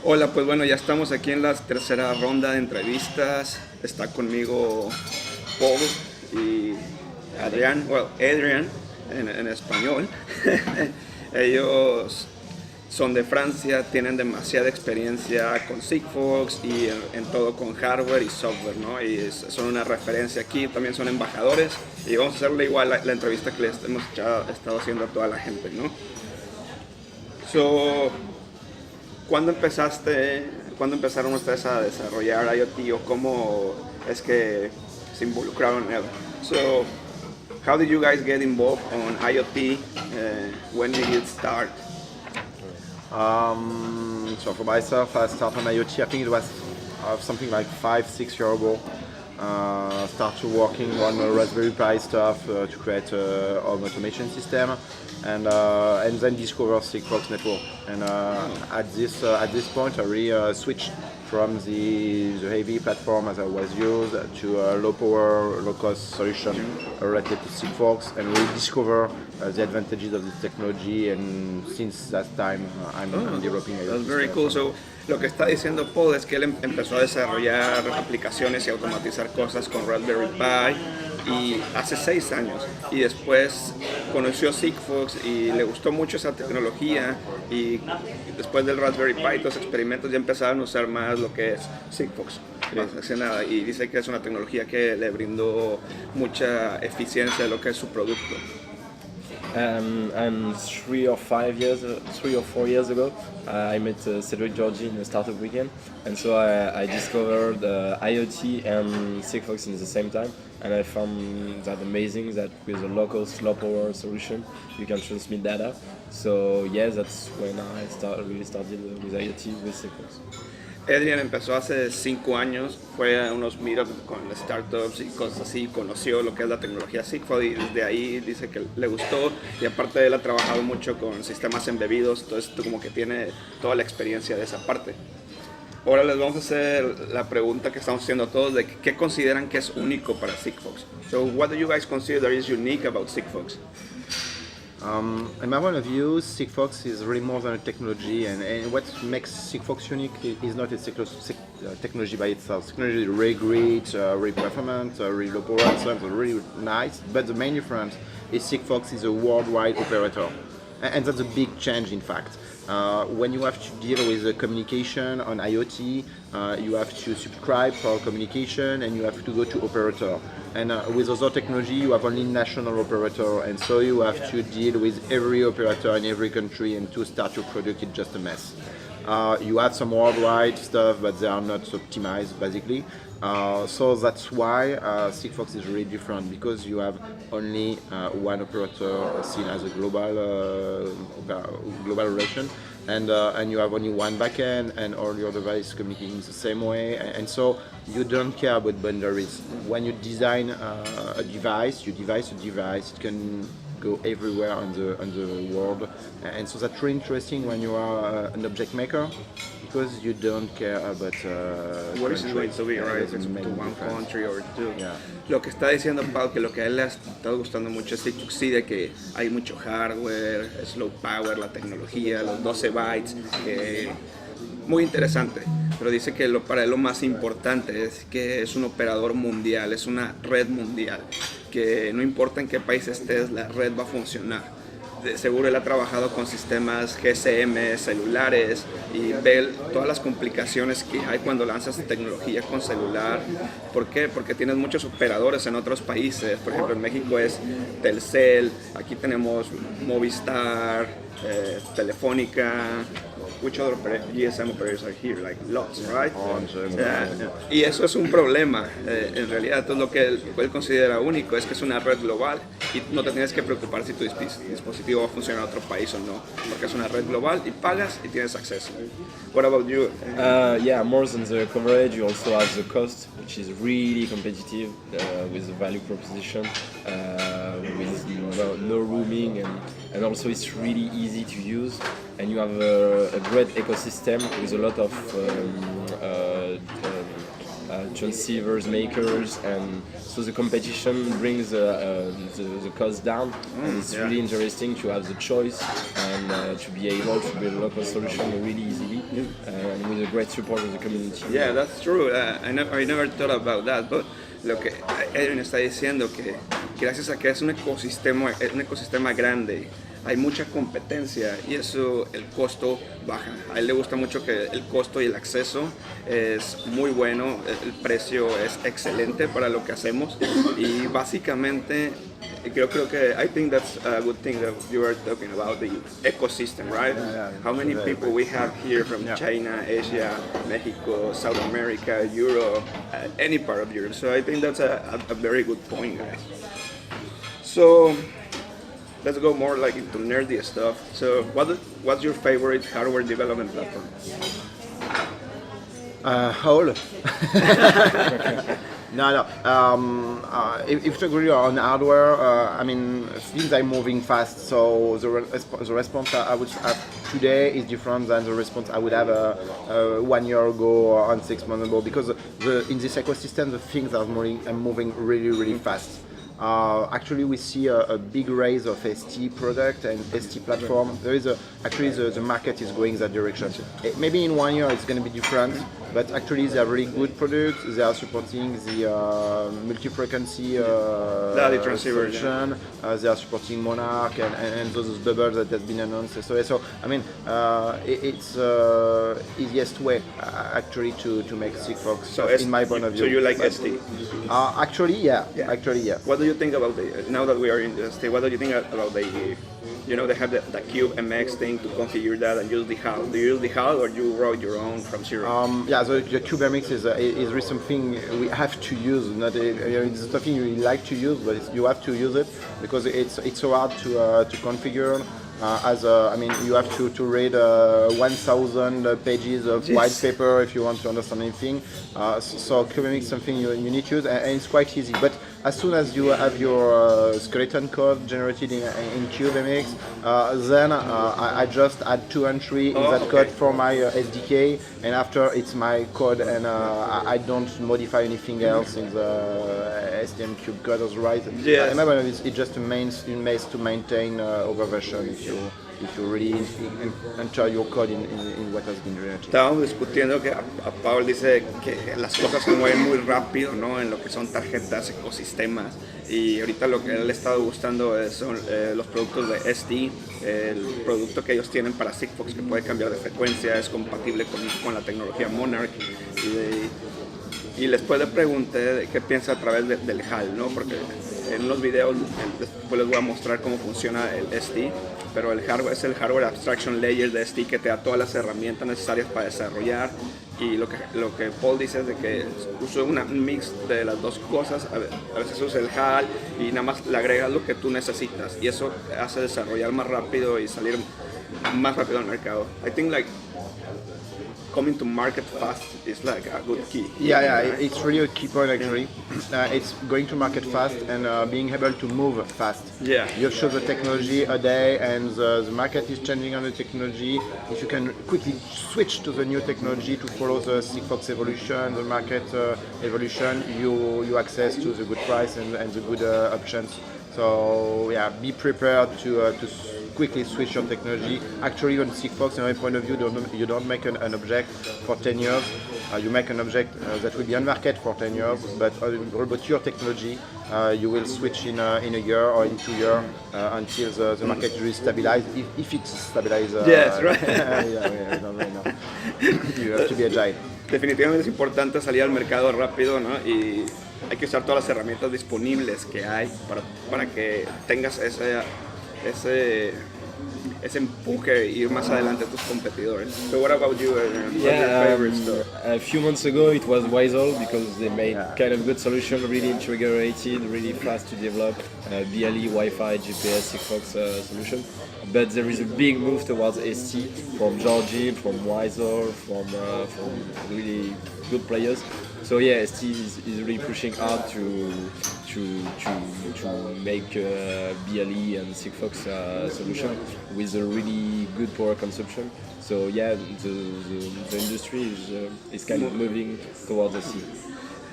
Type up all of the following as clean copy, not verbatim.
Hola, pues bueno, ya estamos aquí en la tercera ronda de entrevistas. Está conmigo Paul y Adrián, Adrian en español. Ellos son de Francia, tienen demasiada experiencia con Sigfox y en todo con hardware y software, ¿no? Y son una referencia aquí, también son embajadores y vamos a hacerle igual la entrevista que les hemos estado haciendo a toda la gente, ¿no? So, ¿Cuándo empezaste, cuándo empezaron ustedes a desarrollar IoT o cómo es que se involucraron en él? So, how did you guys get involved on IoT? When did it start? So for myself, I started on IoT. I think it was something like 5, 6 years ago. Started working on Raspberry Pi stuff to create a home automation system, and then discover Sigfox network. And at this point, I really switched from the heavy platform as I was used to a low power, low cost solution related to Sigfox, and we discover the advantages of this technology. And since that time, I'm developing IoT. That's very stuff. cool. So, lo que está diciendo Paul es que él empezó a desarrollar aplicaciones y automatizar cosas con Raspberry Pi y hace 6 años, y después conoció Sigfox y le gustó mucho esa tecnología, y después del Raspberry Pi y los experimentos ya empezaron a usar más lo que es Sigfox, más hace nada, y dice que es una tecnología que le brindó mucha eficiencia de lo que es su producto. And 3 or 4 years ago, I met Cedric Georgie in a startup weekend, and so I discovered IoT and Sigfox in the same time, and I found that amazing that with a local slow power solution you can transmit data. So yeah, that's when I really started with IoT with Sigfox. Adrian empezó hace 5 años, fue a unos meetups con startups y cosas así, conoció lo que es la tecnología Sigfox y desde ahí dice que le gustó, y aparte él ha trabajado mucho con sistemas embebidos, entonces como que tiene toda la experiencia de esa parte. Ahora les vamos a hacer la pregunta que estamos haciendo a todos de qué consideran que es único para Sigfox. So what do you guys consider is unique about Sigfox? In my point of view, Sigfox is really more than a technology, and what makes Sigfox unique is not its technology by itself. Technology is really great, really performant, really low power, so it's really nice, but the main difference is Sigfox is a worldwide operator, and that's a big change in fact. When you have to deal with the communication on IoT, you have to subscribe for communication and you have to go to operator. And with other technology, you have only national operator, and so you have to deal with every operator in every country, and to start your product, it's just a mess. You have some worldwide stuff, but they are not optimized basically. So that's why Sigfox is really different, because you have only one operator seen as a global relation, and you have only one backend, and all your devices communicating the same way, and so you don't care about boundaries. When you design a device, you device a device, it can go everywhere on the world, and so that's really interesting when you are an object maker, because you don't care about What is it going to be, right? If it's to one country or two. Yeah. Lo que está diciendo Pau, que lo que a él le ha estado gustando mucho es Sigfox, sí, de que hay mucho hardware, slow power, la tecnología, los 12 bytes, que muy interesante, pero dice que para él lo más importante es que es un operador mundial, es una red mundial, que no importa en qué país estés, la red va a funcionar. De seguro él ha trabajado con sistemas GSM, celulares, y ve todas las complicaciones que hay cuando lanzas tecnología con celular. ¿Por qué? Porque tienes muchos operadores en otros países. Por ejemplo, en México es Telcel, aquí tenemos Movistar, Telefónica. Which other GSM operators are here? Like lots, right? Y eso es un problema, en realidad. Entonces lo que él considera único es que es una red global y no te tienes que preocupar si tu dispositivo va a funcionar en otro país o no, porque es una red global y pagas y tienes acceso. What about you? Yeah, more than the coverage, you also have the cost, which is really competitive with the value proposition, with no roaming, and also it's really easy to use, and you have a great ecosystem with a lot of transceivers makers, and so the competition brings the cost down, and it's really interesting to have the choice and to be able to build a local solution really easily and with a great support of the community. Yeah, that's true. I never thought about that, but lo que Edwin está diciendo que gracias a que es un ecosistema grande, hay mucha competencia y eso el costo baja. A él le gusta mucho que el costo y el acceso es muy bueno, el precio es excelente para lo que hacemos y básicamente creo que I think that's a good thing that you are talking about, the ecosystem, right? How many people we have here from China, Asia, Mexico, South America, Europe, any part of Europe. So I think that's a very good point, guys. So let's go more like into nerdy stuff. So what's your favorite hardware development platform? All. No. If to agree on hardware, I mean, things are moving fast. So the response I would have today is different than the response I would have 1 year ago or 6 months ago. Because in this ecosystem, the things are moving really fast. Actually, we see a big rise of ST product and ST platform. There is actually the market is going that direction. Maybe in 1 year it's going to be different, but actually they are really good products. They are supporting the multi-frequency solution. They are supporting Monarch and those bubbles that has been announced. So I mean, it's easiest way actually to make Sigfox. So in my point of view. So you like ST? Actually, yeah. What do you think about now that we are in the state, what do you think about they have the Cube MX thing to configure that and use the HAL? Do you use the HAL or you wrote your own from zero? The Cube MX is really something we have to use. Not it's something you like to use, but you have to use it because it's so hard to configure. You have to read 1,000 pages of white paper if you want to understand anything. So CubeMX is something you need to use, and it's quite easy. But as soon as you have your skeleton code generated in CubeMX, then I just add 2 entries in that code for my SDK, and after it's my code, and I don't modify anything else in the STM-Cube code. Otherwise, it's just a means to maintain over version if you really enter your code in what has been generated. Estábamos discutiendo que a Paul dice que las cosas se mueven muy rápido, ¿no? En lo que son tarjetas, ecosistemas, y ahorita lo que a él le ha estado gustando son los productos de ST, el producto que ellos tienen para Sigfox que puede cambiar de frecuencia, es compatible con la tecnología Monarch y después le pregunté qué piensa a través del HAL, ¿no? Porque en unos videos después les voy a mostrar cómo funciona el ST, pero el hardware es el Hardware Abstraction Layer de ST que te da todas las herramientas necesarias para desarrollar, y lo que Paul dice es de que uso un mix de las dos cosas. A veces usa el HAL y nada más le agregas lo que tú necesitas y eso hace desarrollar más rápido y salir más rápido al mercado. I think like coming to market fast is like a good key. It's really a key point actually. It's going to market fast and being able to move fast. Yeah. You show the technology a day and the market is changing on the technology. If you can quickly switch to the new technology to follow the Sigfox evolution, the market evolution, you access to the good price and the good options. So be prepared to quickly switch your technology. Actually, on Sigfox, in my point of view, you don't make an object for 10 years. You make an object that will be on market for 10 years, but about your technology, you will switch in a year or in 2 years until the market really stabilizes, if it's stabilized. Yes, right. We don't really know. You have to be agile. Definitivamente es importante salir al mercado rápido, ¿no? Y hay que usar todas las herramientas disponibles que hay para que tengas ese empuje e ir más adelante a tus competidores. So what about you? What's your favorite stuff? A few months ago it was Wisel because they made kind of good solution, really integrated, really fast to develop, BLE, Wi-Fi, GPS, Sigfox solution. But there is a big move towards ST from Georgie, from Wisel, from really good players. So ST is really pushing hard to make BLE and Sigfox solution with a really good power consumption. So the industry is kind of moving towards ST.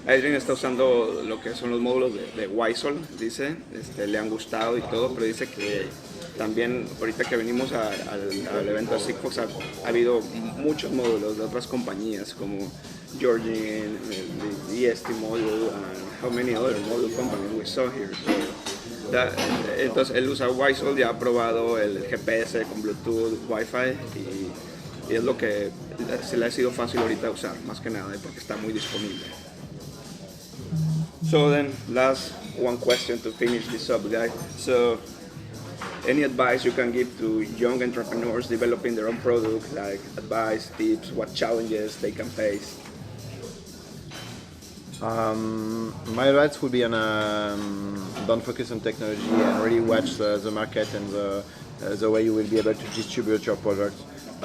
Adrian está usando lo que son los módulos de Wisol, dice, le han gustado y todo, pero dice que también ahorita que venimos al evento de Sigfox ha habido muchos módulos de otras compañías como Georgian, the EST module, and how many other module companies we saw here. Entonces él usa Wisol, ya ha probado el GPS con Bluetooth, Wi-Fi y es lo que se le ha sido fácil ahorita usar, más que nada, porque está muy disponible. So then, last one question to finish this up, guys. So, any advice you can give to young entrepreneurs developing their own product, like advice, tips, what challenges they can face? My advice would be on don't focus on technology and really watch the market and the way you will be able to distribute your product,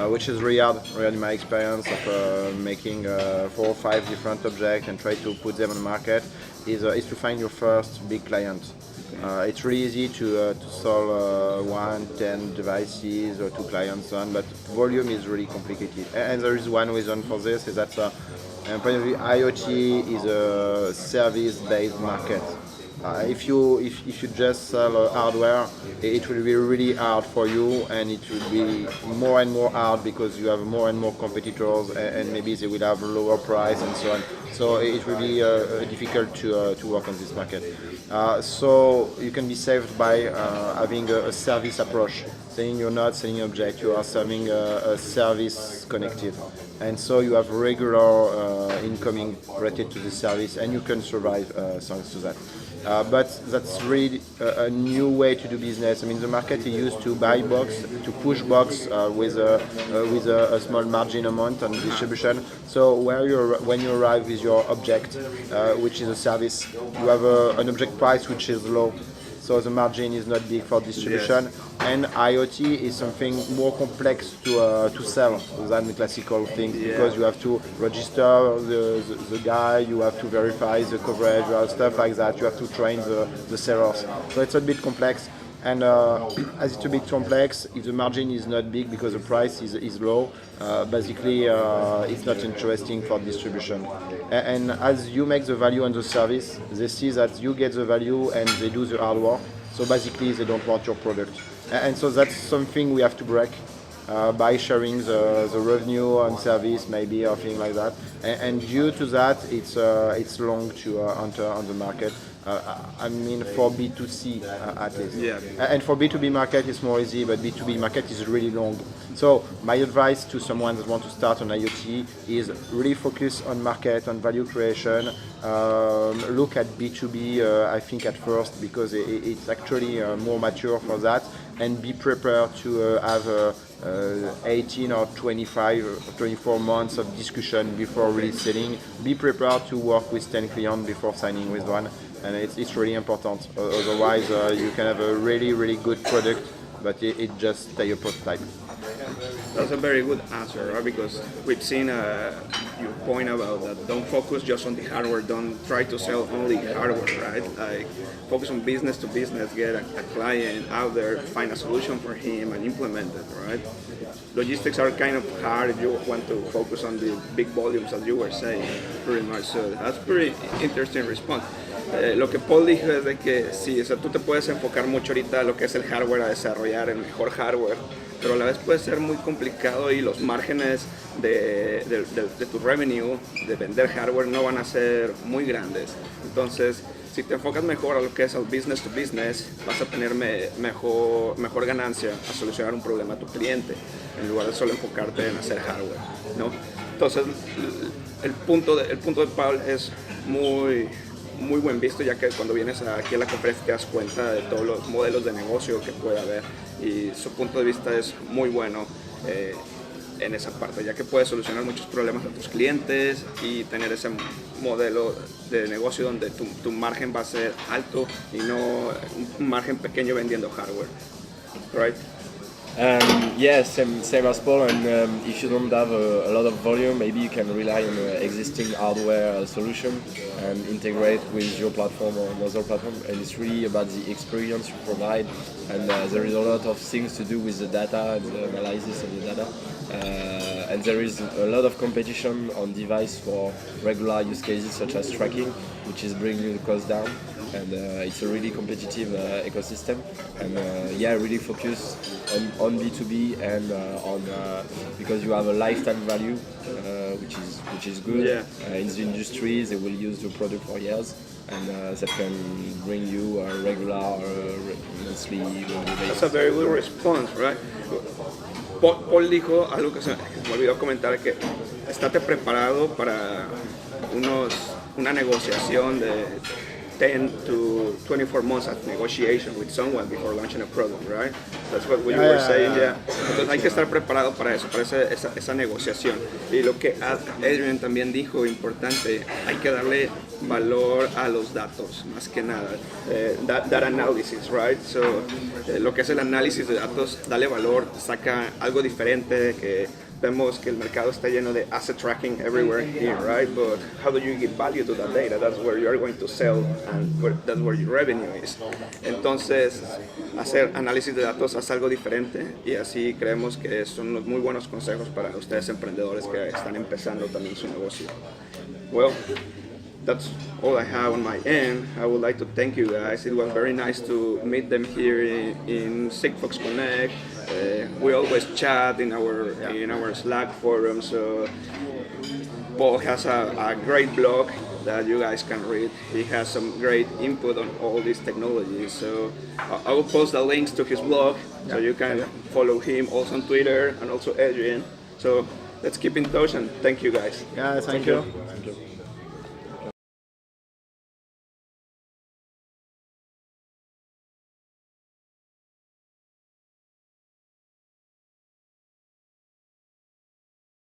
which is really hard in my experience of making 4 or 5 different objects and try to put them on the market is to find your first big client. It's really easy to sell 1, 10 devices or 2 clients on, but volume is really complicated. And there is one reason for this, is that point of view, IoT is a service-based market. If you just sell hardware, it will be really hard for you, and it will be more and more hard because you have more and more competitors, and maybe they will have lower price and so on. So it will be difficult to work on this market. So you can be saved by having a service approach. Saying you're not selling an object, you are serving a service connected. And so you have regular incoming related to the service, and you can survive thanks to that. But that's really a new way to do business. I mean, the market is used to buy box, to push box with a small margin amount on distribution. So when you arrive with your object, which is a service, you have an object price which is low. So the margin is not big for distribution, yes. And IoT is something more complex to sell than the classical things, yeah. Because you have to register the guy, you have to verify the coverage, you have stuff like that, you have to train the sellers. So it's a bit complex, and as it's a bit complex, if the margin is not big because the price is low, basically it's not interesting for distribution. And as you make the value on the service, they see that you get the value and they do the hard work. So basically they don't want your product. And so that's something we have to break by sharing the revenue on service, maybe, or thing like that. And due to that, it's long to enter on the market. I mean, for B2C at least. Yeah. And for B2B market, it's more easy, but B2B market is really long. So my advice to someone that wants to start on IoT is really focus on market, on value creation. Look at B2B, I think, at first, because it's actually more mature for that. And be prepared to have 18 or 25 or 24 months of discussion before really selling. Be prepared to work with 10 clients before signing with one. And it's really important. Otherwise, you can have a really, really good product, but it just stay a prototype. That's a very good answer, right? Because we've seen your point about that. Don't focus just on the hardware. Don't try to sell only hardware, right? Like focus on business to business. Get a client out there, find a solution for him, and implement it, right? Logistics are kind of hard if you want to focus on the big volumes, as you were saying, pretty much. So that's pretty interesting response. Lo que Paul dijo es de que sí, o sea, tú te puedes enfocar mucho ahorita a lo que es el hardware, a desarrollar el mejor hardware, pero a la vez puede ser muy complicado y los márgenes de tu revenue, de vender hardware, no van a ser muy grandes. Entonces, si te enfocas mejor a lo que es el business to business, vas a tener mejor ganancia a solucionar un problema a tu cliente, en lugar de solo enfocarte en hacer hardware, ¿no? Entonces, el punto de Paul es muy buen visto, ya que cuando vienes aquí a la conferencia te das cuenta de todos los modelos de negocio que puede haber, y su punto de vista es muy bueno en esa parte, ya que puedes solucionar muchos problemas a tus clientes y tener ese modelo de negocio donde tu margen va a ser alto y no un margen pequeño vendiendo hardware, right? Yeah, same as Paul. And if you don't have a lot of volume, maybe you can rely on an existing hardware solution and integrate with your platform or another platform. And it's really about the experience you provide. And there is a lot of things to do with the data and the analysis of the data. And there is a lot of competition on device for regular use cases such as tracking, which is bringing the cost down. And it's a really competitive ecosystem, and yeah, really focus on B2B and on because you have a lifetime value, which is good. Yeah. In the industry, they will use the product for years, and that can bring you a regular monthly revenue base. That's a very good response, right? Paul dijo algo que se me olvidó comentar, que estate preparado para una negociación de 10 to 24 months of negotiation with someone before launching a product, right? That's what we were saying, yeah. Entonces hay que estar preparado para eso, para esa negociación. Y lo que Adrian también dijo, importante, hay que darle valor a los datos, más que nada. Data analysis, right? So, lo que es el análisis de datos, dale valor, saca algo diferente, que vemos que el mercado está lleno de asset tracking everywhere here, right? But how do you give value to that data? That's where you are going to sell, and that's where your revenue is. Entonces, hacer análisis de datos hace algo diferente, y así creemos que son unos muy buenos consejos para ustedes emprendedores que están empezando también su negocio. Well, that's all I have on my end. I would like to thank you guys. It was very nice to meet them here in Sigfox Connect. We always chat in our Slack forum. So Paul has a great blog that you guys can read. He has some great input on all these technologies. So I will post the links to his blog, so you can follow him also on Twitter, and also Adrian. So let's keep in touch, and thank you guys. Yeah, thank you. Thank you.